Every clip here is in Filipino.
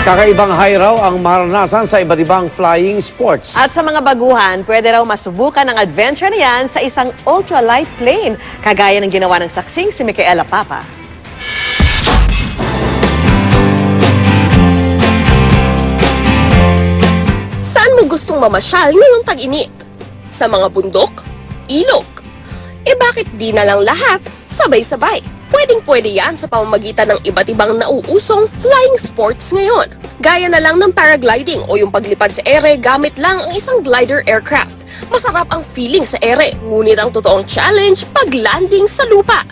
Kakaibang high raw ang maranasan sa iba't ibang flying sports. At sa mga baguhan, pwede raw masubukan ang adventure na yan sa isang ultralight plane, kagaya ng ginawa ng saksing si Micaela Papa. Saan mo gustong mamasyal ngayong tag-init? Sa mga bundok? Ilog? Bakit di na lang lahat sabay-sabay? Pwedeng-pwede yan sa pamamagitan ng iba't ibang nauusong flying sports ngayon. Gaya na lang ng paragliding o yung paglipad sa ere gamit lang ang isang glider aircraft. Masarap ang feeling sa ere, ngunit ang totoong challenge pag-landing sa lupa.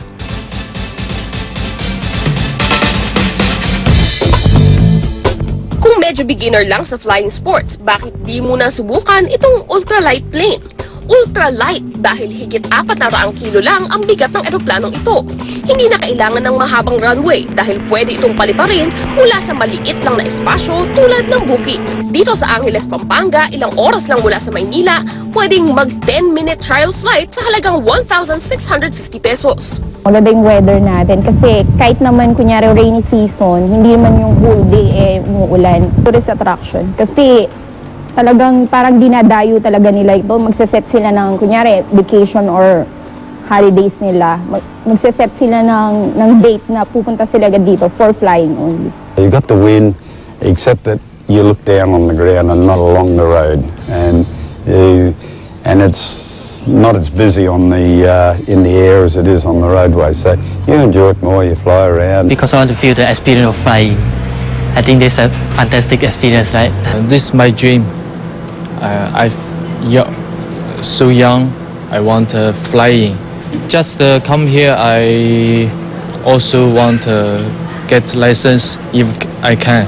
Kung medyo beginner lang sa flying sports, bakit di mo na subukan itong ultralight plane? Ultralight dahil higit 400 kilo lang ang bigat ng eroplanong ito. Hindi na kailangan ng mahabang runway dahil pwede itong paliparin mula sa maliit lang na espasyo tulad ng bukid. Dito sa Angeles, Pampanga, ilang oras lang mula sa Maynila, pwedeng mag 10-minute trial flight sa halagang 1,650 pesos. Maganda yung weather natin kasi kahit naman kunyari rainy season, hindi naman yung whole day umuulan. Tourist attraction kasi talagang parang dinadayo talaga nila ito. Magsaset sila ng kunyari vacation or holidays nila. Magsaset sila ng date na pupunta sila agad dito for flying only. You got the wind except that you look down on the ground and not along the road, and it's not as busy on the in the air as it is on the roadway. So you enjoy it more. You fly around. Because I want to feel the experience of flying. I think this is a fantastic experience, right? This is my dream. So young, I want flying. Just come here, I also want to get license if I can.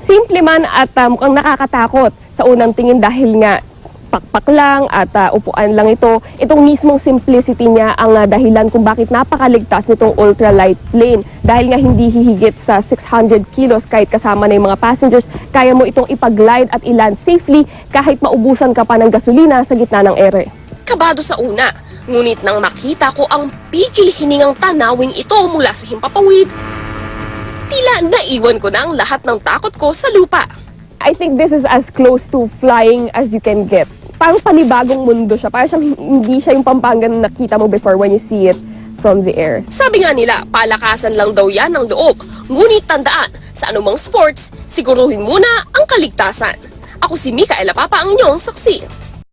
Simple man at mukhang nakakatakot sa unang tingin dahil nga pakpak lang at upuan lang ito. Itong mismong simplicity niya ang dahilan kung bakit napakaligtas nitong ultralight plane. Dahil nga hindi hihigit sa 600 kilos kahit kasama na yung mga passengers, kaya mo itong ipag-glide at iland safely kahit maubusan ka pa ng gasolina sa gitna ng ere. Kabado sa una, ngunit nang makita ko ang pigil-hiningang tanawing ito mula sa himpapawid, tila naiwan ko na ang lahat ng takot ko sa lupa. I think this is as close to flying as you can get. Parang panibagong mundo siya. Parang hindi siya yung Pampanga na nakita mo before when you see it from the air. Sabi nga nila, palakasan lang daw yan ng loob. Ngunit tandaan, sa anumang sports, siguruhin muna ang kaligtasan. Ako si Micaela Papa, ang inyong saksi.